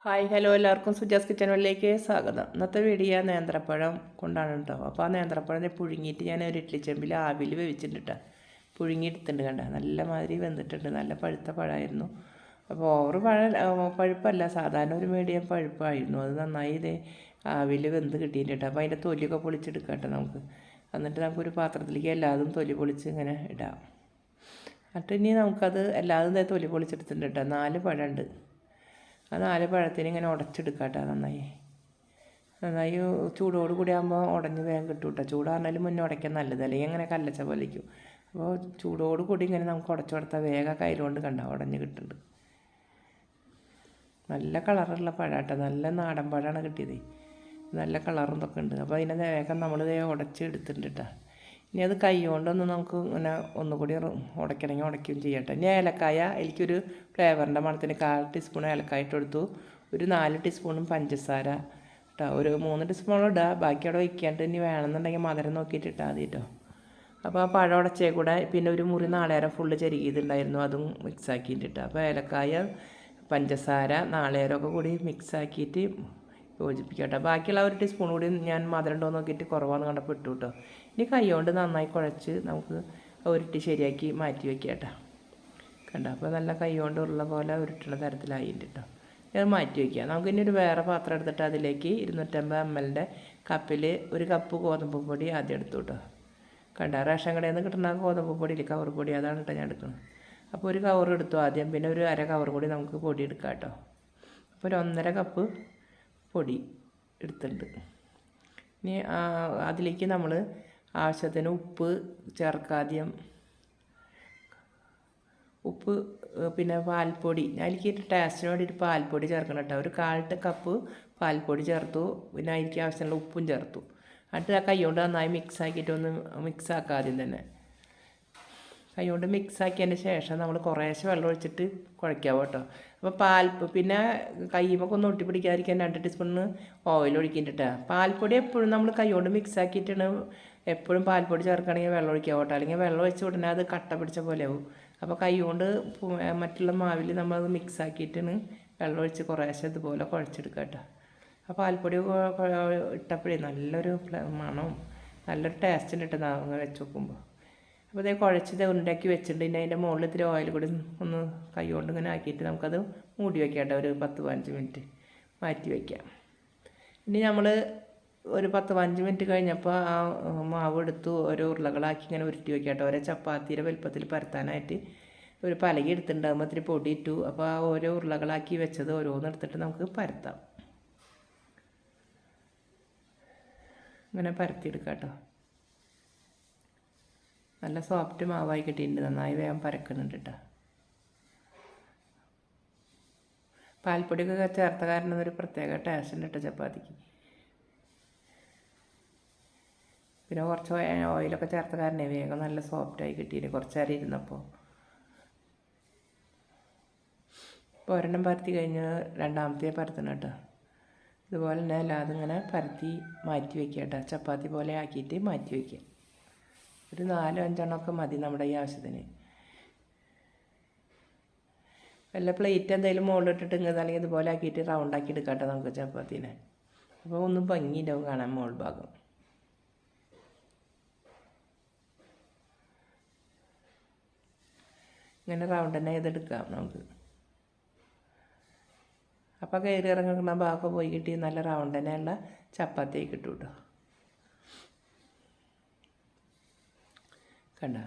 Hi hello എല്ലാവർക്കും സുജാസ് കിച്ചണിലേക്ക് സ്വാഗതം. ഇന്നത്തെ വീഡിയോ നേന്ത്രപ്പഴം കൊണ്ടാണ് കേട്ടോ. അപ്പോൾ ആ നേന്ത്രപ്പഴം പുഴുങ്ങിയിട്ട് ഞാൻ ഒരു ഇഡ്ഡലി ചെമ്പിൽ ആവിയിൽ വേവിച്ചിട്ടുണ്ട് കേട്ടോ. പുഴുങ്ങിയെടുത്തിട്ടുണ്ട് കണ്ട നല്ല മാതിരി വെന്തിട്ടുണ്ട്. നല്ല പഴുത്ത പഴമായിരുന്നു. അപ്പോൾ ഓവർ പഴുപ്പല്ല, സാധാരണ ഒരു മീഡിയം പഴുപ്പായിരുന്നു. അത് നന്നായി ഇത് ആവിയിൽ വെന്ത് കിട്ടിയിട്ടുണ്ട് കേട്ടോ. അപ്പോൾ അതിൻ്റെ തൊലിയൊക്കെ പൊളിച്ചെടുക്കാം കേട്ടോ നമുക്ക്. എന്നിട്ട് നമുക്കൊരു പാത്രത്തിലേക്ക് എല്ലാതും തൊലി പൊളിച്ച് ഇങ്ങനെ ഇടാം. എന്നിട്ട് ഇനി നമുക്കത് എല്ലാതും തൊലി പൊളിച്ചെടുത്തിട്ടുണ്ട് കേട്ടോ. 4 പഴമുണ്ട്. ആ 4 പഴത്തിന് ഇങ്ങനെ ഉടച്ചെടുക്കാം കേട്ടോ. നന്നായി ചൂടോട് കൂടി ആകുമ്പോൾ ഉടഞ്ഞ് വേഗം കിട്ടും കേട്ടോ. ചൂടാറിനാലും മുന്നേ ഉടയ്ക്കാൻ നല്ലത്, അല്ലെങ്കിൽ അങ്ങനെ കല്ലച്ച പോലെയ്ക്കും. അപ്പോൾ ചൂടോട് കൂടി ഇങ്ങനെ നമുക്ക് ഉടച്ചു കൊടുത്താൽ വേഗം കയ്യിലുകൊണ്ട് കണ്ട ഉടഞ്ഞ് കിട്ടുന്നുണ്ട്. നല്ല കളറുള്ള പഴാട്ടോ, നല്ല നാടൻ പഴമാണ് കിട്ടിയത്. നല്ല കളറും ഇതൊക്കെ ഉണ്ട്. അപ്പോൾ അതിനെ വേഗം നമ്മൾ ഉടച്ചെടുത്തിട്ടുണ്ട് കേട്ടോ. ഇനി അത് കൈ കൊണ്ടൊന്ന് നമുക്ക് ഇങ്ങനെ ഒന്നുകൂടി ഉടയ്ക്കണമെങ്കിൽ ഉടയ്ക്കുകയും ചെയ്യട്ടെ. ഇനി ഏലക്കായ എനിക്കൊരു ഫ്ലേവറിൻ്റെ മണത്തിന് 1/4 ടീസ്പൂൺ ഏലക്കായ ഇട്ട് കൊടുത്തു. ഒരു 4 ടീസ്പൂണും പഞ്ചസാര കേട്ടോ. ഒരു 3 ടീസ്പൂണോളം ഇടുക. ബാക്കി അവിടെ വയ്ക്കാണ്ട് ഇനി വേണമെന്നുണ്ടെങ്കിൽ മധുരം നോക്കിയിട്ട് ഇട്ടാൽ മതി കേട്ടോ. അപ്പോൾ ആ പഴം ഉടച്ചേ കൂടെ പിന്നെ ഒരു മുറി നാളികേരം ഫുള്ള് ചെരുകിയിട്ടുണ്ടായിരുന്നു, അതും മിക്സാക്കിയിട്ട് ഇട്ടാൽ. അപ്പോൾ ഏലക്കായ, പഞ്ചസാര, നാളികേരമൊക്കെ കൂടി മിക്സാക്കിയിട്ട് യോജിപ്പിക്കട്ടെ. ബാക്കിയുള്ള 1 ടീസ്പൂൺ കൂടി ഞാൻ മധുരം ഉണ്ടോ നോക്കിയിട്ട് കുറവാന്ന് കണ്ടപ്പോൾ ഇട്ടു കേട്ടോ. ഇനി കൈ കൊണ്ട് നന്നായി കുഴച്ച് നമുക്ക് ഉരുട്ടി ശരിയാക്കി മാറ്റി വയ്ക്കാം കേട്ടോ. കണ്ടോ, അപ്പോൾ നല്ല കൈ കൊണ്ട് ഉള്ള പോലെ ഉരുട്ടുന്ന തരത്തിലായിട്ട് കേട്ടോ. ഇത് മാറ്റി വയ്ക്കുക. നമുക്ക് ഇനി ഒരു വേറെ പാത്രം എടുത്തിട്ട് അതിലേക്ക് 250 ml കപ്പിൽ 1 കപ്പ് ഗോതമ്പ് പൊടി ആദ്യം എടുത്തു കേട്ടോ. കണ്ട റേഷൻ കടയിൽ നിന്ന് കിട്ടുന്ന ഗോതമ്പ് പൊടിയില്ല, കവർ പൊടി, അതാണ് കേട്ടോ ഞാൻ എടുക്കുന്നത്. അപ്പോൾ ഒരു കവർ എടുത്തു ആദ്യം, പിന്നെ ഒരു അര കവർ കൂടി നമുക്ക് പൊടി എടുക്കാം കേട്ടോ. അപ്പോൾ ഒരു 1.5 കപ്പ് പൊടി എടുത്തിട്ടുണ്ട്. ഇനി അതിലേക്ക് നമ്മൾ ആവശ്യത്തിന് ഉപ്പ് ചേർക്കാദ്യം. ഉപ്പ് പിന്നെ പാൽപ്പൊടി, അതിലേക്ക് ടേസ്റ്റിന് വേണ്ടിയിട്ട് പാൽപ്പൊടി ചേർക്കണം കേട്ടോ. ഒരു 1/4 കപ്പ് പാൽപ്പൊടി ചേർത്തു. പിന്നെ അതിലേക്ക് ആവശ്യമുള്ള ഉപ്പും ചേർത്തു. എന്നിട്ട് ആ കൈ കൊണ്ട് നന്നായി മിക്സാക്കിയിട്ടൊന്ന് മിക്സാക്കാം ആദ്യം തന്നെ. കൈ കൊണ്ട് മിക്സാക്കിയതിന് ശേഷം നമ്മൾ കുറേശ്ശെ വെള്ളം ഒഴിച്ചിട്ട് കുഴയ്ക്കാം കേട്ടോ. അപ്പോൾ പിന്നെ കൈമൊക്കെ ഒന്ന് ഒട്ടിപ്പിടിക്കാതിരിക്കാൻ 2 ടീസ്പൂണിന് ഓയിൽ ഒഴിക്കിയിട്ടാ. പാൽപ്പൊടി എപ്പോഴും നമ്മൾ കൈ കൊണ്ട് മിക്സാക്കിയിട്ടാണ് എപ്പോഴും പാൽപ്പൊടി ചേർക്കുകയാണെങ്കിൽ വെള്ളം ഒഴിക്കുക കേട്ടോ. അല്ലെങ്കിൽ വെള്ളം ഒഴിച്ച് ഉടനെ അത് കട്ട പിടിച്ച പോലെ ആവും. അപ്പോൾ കൈ കൊണ്ട് മറ്റുള്ള മാവിൽ നമ്മളത് മിക്സാക്കിയിട്ടാണ് വെള്ളം ഒഴിച്ച് കുറേശ്ശെ ഇതുപോലെ കുഴച്ചെടുക്കുക കേട്ടോ. അപ്പോൾ പാൽപ്പൊടി ഇട്ടപ്പോഴേ നല്ലൊരു മണവും നല്ലൊരു ടേസ്റ്റിന് ഇട്ട് വെച്ച് നോക്കുമ്പോൾ. അപ്പോൾ ഇതേ കുഴച്ചത് ഉണ്ടാക്കി വെച്ചിട്ടുണ്ട്. ഇനി അതിൻ്റെ മുകളിൽ ഇത്തിരി ഓയിൽ കൂടി ഒന്ന് കൈ കൊണ്ട് ഇങ്ങനെ ആക്കിയിട്ട് നമുക്കത് മൂടി വയ്ക്കാം കേട്ടോ. ഒരു 10-15 മിനിറ്റ് മാറ്റി വയ്ക്കാം. ഇനി നമ്മൾ ഒരു 10-15 മിനിറ്റ് കഴിഞ്ഞപ്പോൾ ആ മാവ് എടുത്തു ഓരോ ഉരുളകളാക്കി ഇങ്ങനെ ഉരുട്ടി വയ്ക്കാം കേട്ടോ. ഓരോ ചപ്പാത്തിയുടെ വലുപ്പത്തിൽ പരത്താനായിട്ട് ഒരു പലക എടുത്തിട്ടുണ്ടാകുമ്പോൾ ഇത്തിരി പൊടി ഇട്ടു. അപ്പോൾ ആ ഓരോ ഉരുളകളാക്കി വെച്ചത് ഓരോന്ന് എടുത്തിട്ട് നമുക്ക് പരത്താം. ഇങ്ങനെ പരത്തിയെടുക്കാം കേട്ടോ. നല്ല സോഫ്റ്റ് മാവായി കിട്ടിയിട്ടുണ്ട്. നന്നായി വേഗം പരക്കുന്നുണ്ട് കേട്ടോ. പാൽപ്പൊടിയൊക്കെ ചേർത്ത കാരണം ഒരു പ്രത്യേക ടേസ്റ്റ് ഉണ്ട് കേട്ടോ ചപ്പാത്തിക്ക്. പിന്നെ കുറച്ച് ഓയിലൊക്കെ ചേർത്ത കാരണം വേഗം നല്ല സോഫ്റ്റായി കിട്ടിയില്ല കുറച്ച് നേരം ഇരുന്നപ്പോൾ. ഇപ്പോൾ ഒരെണ്ണം പരത്തി കഴിഞ്ഞ് രണ്ടാമത്തെ പരത്തണം കേട്ടോ. ഇതുപോലെ തന്നെ അല്ലാതെ ഇങ്ങനെ പരത്തി മാറ്റി വയ്ക്കുക കേട്ടോ. ചപ്പാത്തി പോലെ ആക്കിയിട്ട് മാറ്റി വയ്ക്കുക. ഒരു 4-5 എണ്ണമൊക്കെ മതി നമ്മുടെ ഈ ആവശ്യത്തിന്. വല്ല പ്ലേറ്റ് എന്തെങ്കിലും മുകളിലിട്ടിട്ട് ഇങ്ങനെ അല്ലെങ്കിൽ ഇതുപോലെ ആക്കിയിട്ട് റൗണ്ടാക്കി എടുക്കാം കേട്ടോ നമുക്ക് ചപ്പാത്തിനെ. അപ്പോൾ ഒന്നും ഭംഗിയുണ്ടാവും കാണാൻ മുകൾ ഭാഗം. ഇങ്ങനെ റൗണ്ട് തന്നെ ചെയ്തെടുക്കാം നമുക്ക്. അപ്പോൾ കയറി ഇറങ്ങുന്ന ഭാഗമൊക്കെ പോയി കിട്ടി നല്ല റൗണ്ട് തന്നെയുള്ള ചപ്പാത്തിയായി കിട്ടും കേട്ടോ. കണ്ട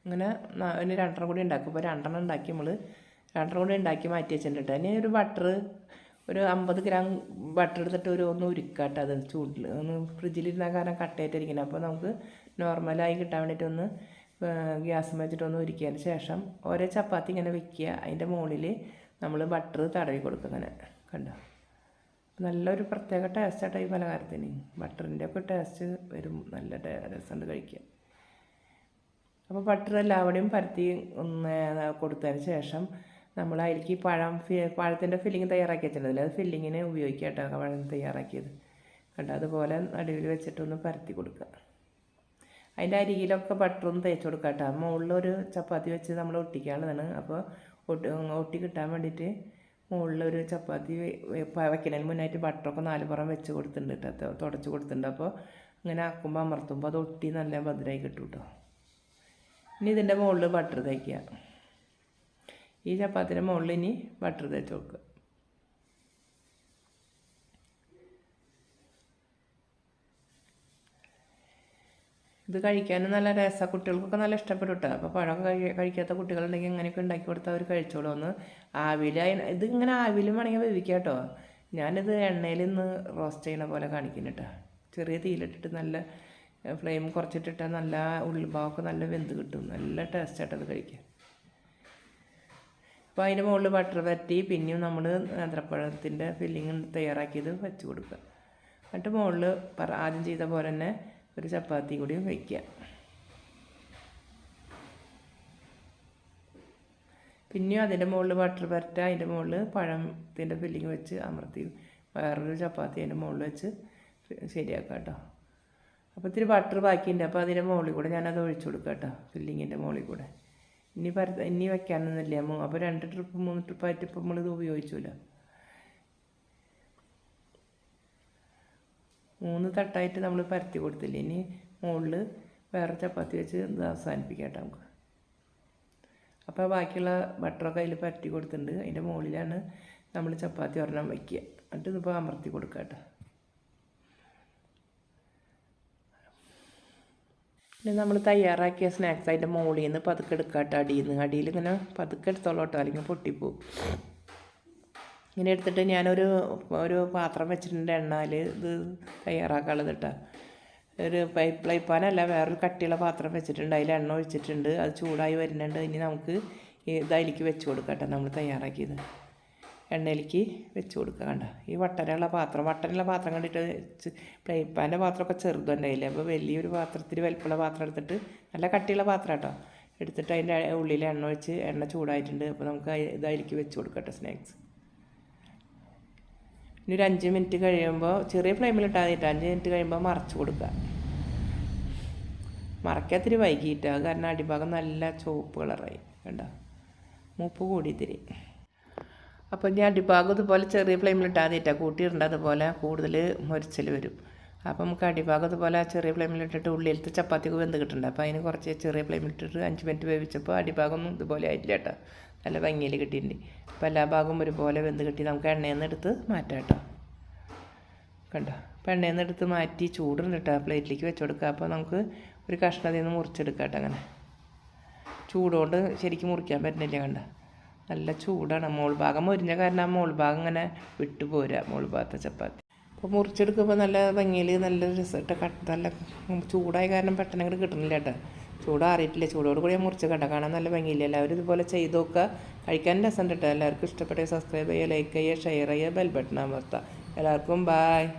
ഇങ്ങനെ ഇനി 2 കൂടി ഉണ്ടാക്കും. ഇപ്പോൾ 2 ഉണ്ടാക്കി നമ്മൾ 2 കൂടി ഉണ്ടാക്കി മാറ്റി വെച്ചിട്ടുണ്ട്. ഇനി ഒരു ബട്ടർ ഒരു 50 ഗ്രാം ബട്ടർ എടുത്തിട്ട് ഒന്ന് ഉരുക്കാട്ടോ. അത് ചൂടിൽ ഒന്ന് ഫ്രിഡ്ജിലിരുന്ന കാരണം കട്ടയായിട്ടിരിക്കണം. അപ്പോൾ നമുക്ക് നോർമലായി കിട്ടാൻ വേണ്ടിയിട്ട് ഒന്ന് ഗ്യാസ് വെച്ചിട്ടൊന്ന് ഉരുക്കിയതിന് ശേഷം ഓരോ ചപ്പാത്തി ഇങ്ങനെ വെക്കുക. അതിൻ്റെ മുകളിൽ നമ്മൾ ബട്ടർ തടവി കൊടുക്കുക. അങ്ങനെ കണ്ടോ, നല്ലൊരു പ്രത്യേക ടേസ്റ്റാട്ടോ ഈ പലഹാരത്തിന്. ബട്ടറിൻ്റെ ഒക്കെ ടേസ്റ്റ് വരും, നല്ല രസമുണ്ട് കഴിക്കുക. അപ്പോൾ ബട്ടർ എല്ലാവരുടെയും പരത്തി ഒന്ന് കൊടുത്തതിന് ശേഷം നമ്മൾ അതിലേക്ക് പഴത്തിൻ്റെ ഫില്ലിങ് തയ്യാറാക്കി വെച്ചിട്ടുണ്ടല്ലോ, അത് ഫില്ലിങ്ങിന് ഉപയോഗിക്കുക കേട്ടോ. പഴം തയ്യാറാക്കിയത് കണ്ടോ. അതുപോലെ നടുവിൽ വെച്ചിട്ടൊന്ന് പരത്തി കൊടുക്കുക. അതിൻ്റെ അരികിലൊക്കെ ബട്ടറൊന്ന് തേച്ച് കൊടുക്കുക കേട്ടോ. മുകളിലൊരു ചപ്പാത്തി വെച്ച് നമ്മൾ ഒട്ടിക്കാനുള്ളതാണ്. അപ്പോൾ ഒട്ടി കിട്ടാൻ വേണ്ടിയിട്ട് മുകളിലൊരു ചപ്പാത്തി വയ്ക്കുന്നതിന് മുന്നായിട്ട് ബട്ടറൊക്കെ 4 പുറം വെച്ച് കൊടുത്തിട്ടുണ്ട് കേട്ടോ, തുടച്ച് കൊടുത്തിട്ടുണ്ട്. അപ്പോൾ അങ്ങനെ ആക്കുമ്പോൾ അമർത്തുമ്പോൾ അത് ഒട്ടി നല്ല ഭദ്രമായി കിട്ടും കേട്ടോ. ഇനി ഇതിൻ്റെ മുകളിൽ ബട്ടർ തേക്കുക. ഈ ചപ്പാത്തിൻ്റെ മുകളിൽ ഇനി ബട്ടർ തേച്ച് കൊടുക്കുക. ഇത് കഴിക്കാനും നല്ല രസമാണ്, കുട്ടികൾക്കൊക്കെ നല്ല ഇഷ്ടപ്പെടും കേട്ടോ. അപ്പോൾ പഴമൊക്കെ കഴിക്കാത്ത കുട്ടികളുണ്ടെങ്കിൽ ഇങ്ങനെയൊക്കെ ഉണ്ടാക്കി കൊടുത്താൽ അവർ കഴിച്ചോളൂ. ഒന്ന് ആവിയിൽ ഇത് ഇങ്ങനെ ആവിയിലും വേണമെങ്കിൽ വേവിക്കാം കേട്ടോ. ഞാനിത് എണ്ണയിൽ നിന്ന് റോസ്റ്റ് ചെയ്യണ പോലെ കാണിക്കുന്നു കേട്ടോ. ചെറിയ തീയിലിട്ടിട്ട് നല്ല ഫ്ലെയിം കുറച്ചിട്ടിട്ടാൽ നല്ല ഉള്ളിഭാഗമൊക്കെ നല്ല വെന്ത് കിട്ടും. നല്ല ടേസ്റ്റായിട്ടത് കഴിക്കാം. അപ്പോൾ അതിൻ്റെ മുകളിൽ ബട്ടർ പറ്റി പിന്നെയും നമ്മൾ നേന്ത്രപ്പഴത്തിൻ്റെ ഫില്ലിങ് തയ്യാറാക്കിയത് വെച്ച് കൊടുക്കുക. എന്നിട്ട് മുകളിൽ ആദ്യം ചെയ്ത പോലെ തന്നെ ഒരു ചപ്പാത്തി കൂടി വയ്ക്കുക. പിന്നെയും അതിൻ്റെ മുകളിൽ ബട്ടർ പരട്ട, അതിൻ്റെ മുകളിൽ പഴത്തിൻ്റെ ഫില്ലിങ് വെച്ച് അമർത്തി വേറൊരു ചപ്പാത്തി അതിൻ്റെ മുകളിൽ വെച്ച് ശരിയാക്കാം കേട്ടോ. അപ്പോൾ ഇത്തിരി ബട്ടർ ബാക്കിയുണ്ട്, അപ്പോൾ അതിൻ്റെ മുകളിൽ കൂടെ ഞാനത് ഒഴിച്ചു കൊടുക്കാം കേട്ടോ, ഫില്ലിങ്ങിൻ്റെ മുകളിൽ കൂടെ. ഇനി വയ്ക്കാനൊന്നുമില്ല. അപ്പോൾ 2 ട്രിപ്പ് 3 ട്രിപ്പായിട്ട് ഇപ്പം നമ്മളിത് ഉപയോഗിച്ചില്ല. 3 തട്ടായിട്ട് നമ്മൾ പരത്തി കൊടുത്തില്ല. ഇനി മുകളിൽ വേറെ ചപ്പാത്തി വെച്ച് ഇത് അവസാനിപ്പിക്കാം കേട്ടോ നമുക്ക്. അപ്പോൾ ബാക്കിയുള്ള ബട്ടറൊക്കെ അതിൽ പരത്തി കൊടുത്തിട്ടുണ്ട്. അതിൻ്റെ മുകളിലാണ് നമ്മൾ ചപ്പാത്തി ഒരെണ്ണം വയ്ക്കുക. എന്നിട്ട് ഇതിപ്പോൾ അമർത്തി കൊടുക്കുക കേട്ടോ. പിന്നെ നമ്മൾ തയ്യാറാക്കിയ സ്നാക്സ് അതിൻ്റെ മുകളിൽ നിന്ന് പതുക്കെ എടുക്കുക കേട്ടോ. അടിയിൽ ഇങ്ങനെ പതുക്കെ എടുത്തോളൂ കേട്ടോ, അല്ലെങ്കിൽ പൊട്ടിപ്പോവും. ഇങ്ങനെ എടുത്തിട്ട് ഞാനൊരു പാത്രം വെച്ചിട്ടുണ്ട് എണ്ണയിൽ ഇത് തയ്യാറാക്കാനുള്ളത് കേട്ടോ. ഒരു പൈപ്പാനല്ല, വേറൊരു കട്ടിയുള്ള പാത്രം വെച്ചിട്ടുണ്ട്. അതിൽ എണ്ണ ഒഴിച്ചിട്ടുണ്ട്. അത് ചൂടായി വരുന്നുണ്ട്. ഇനി നമുക്ക് ഇത് അതിലേക്ക് വെച്ച് കൊടുക്കാം കേട്ടോ. നമ്മൾ തയ്യാറാക്കിയത് എണ്ണയിലേക്ക് വെച്ച് കൊടുക്കുക. കണ്ട ഈ വട്ടനുള്ള പാത്രം കണ്ടിട്ട് പൈപ്പാൻ്റെ പാത്രമൊക്കെ ചെറുതുണ്ടായില്ലേ. അപ്പോൾ വലിയൊരു പാത്രത്തിൽ വലിപ്പമുള്ള പാത്രം എടുത്തിട്ട്, നല്ല കട്ടിയുള്ള പാത്രം കേട്ടോ, എടുത്തിട്ട് അതിൻ്റെ ഉള്ളിൽ എണ്ണ ഒഴിച്ച് എണ്ണ ചൂടായിട്ടുണ്ട്. അപ്പോൾ നമുക്ക് ഇത് അതിലേക്ക് വെച്ച് കൊടുക്കാം കേട്ടോ സ്നാക്സ്. ഇനി ഒരു 5 മിനിറ്റ് കഴിയുമ്പോൾ ചെറിയ ഫ്ലെയിമിലിട്ടാൽ മതിയിട്ട് 5 മിനിറ്റ് കഴിയുമ്പോൾ മറച്ച് കൊടുക്കുക. മറക്കാത്തിരി വൈകിട്ട്, അത് കാരണം അടിഭാഗം നല്ല ചുവപ്പ് കളറായി കണ്ടോ, മൂപ്പ് കൂടി ഇത്തിരി. അപ്പോൾ ഞാൻ അടിഭാഗം ഇതുപോലെ ചെറിയ ഫ്ലെയിമിലിട്ടാൽ മതിയിട്ടാണ്, കൂട്ടിയിടേണ്ട അതുപോലെ കൂടുതൽ മൊരിച്ചൽ വരും. അപ്പോൾ നമുക്ക് അടിഭാഗം ഇതുപോലെ ചെറിയ ഫ്ലെയിമിലിട്ടിട്ട് ഉള്ളിലത്തെ ചപ്പാത്തിക്ക് വെന്ത് കിട്ടുന്നുണ്ട്. അപ്പോൾ അതിന് കുറച്ച് ചെറിയ ഫ്ലെയിമിലിട്ടിട്ട് 5 മിനിറ്റ് വേവിച്ചപ്പോൾ അടിഭാഗമൊന്നും ഇതുപോലെ ആയിട്ടില്ല കേട്ടോ, നല്ല ഭംഗിയിൽ കിട്ടിയിട്ടുണ്ട്. അപ്പോൾ എല്ലാ ഭാഗവും ഒരുപോലെ വെന്ത് കിട്ടി. നമുക്ക് എണ്ണയിൽ നിന്ന് എടുത്ത് മാറ്റാം കേട്ടോ. കണ്ടോ, അപ്പോൾ എണ്ണയിൽ നിന്ന് എടുത്ത് മാറ്റി ചൂടുണ്ട് കേട്ടോ, പ്ലേറ്റിലേക്ക് വെച്ച് കൊടുക്കുക. അപ്പോൾ നമുക്ക് ഒരു കഷ്ണത്തിൽ നിന്ന് മുറിച്ചെടുക്കാം കേട്ടോ. അങ്ങനെ ചൂടുകൊണ്ട് ശരിക്കും മുറിക്കാൻ പറ്റുന്നില്ല. കണ്ട നല്ല ചൂടാണ്. മോൾ ഭാഗം മുരിഞ്ഞ കാരണം മോൾ ഭാഗം ഇങ്ങനെ വിട്ടു പോരാ, മോൾ ഭാഗത്തെ ചപ്പാത്തി. അപ്പോൾ മുറിച്ചെടുക്കുമ്പോൾ നല്ല ഭംഗിയിൽ നല്ല രസമായിട്ട് നല്ല ചൂടായ കാരണം പെട്ടെന്ന് അങ്ങോട്ട് കിട്ടുന്നില്ല കേട്ടോ. ചൂടാറിയിട്ടില്ല, ചൂടോട് കൂടി ഞാൻ മുറിച്ച് കണ്ട കാണാൻ നല്ല ഭംഗിയില്ല. എല്ലാവരും ഇതുപോലെ ചെയ്ത് നോക്കുക, കഴിക്കാൻ രസം കേട്ടോ. എല്ലാവർക്കും ഇഷ്ടപ്പെട്ട സബ്സ്ക്രൈബ് ചെയ്യുക, ലൈക്ക് ചെയ്യുക, ഷെയർ ചെയ്യുക, ബെൽ ബട്ടൺ അമർത്തുക. എല്ലാവർക്കും ബായ്.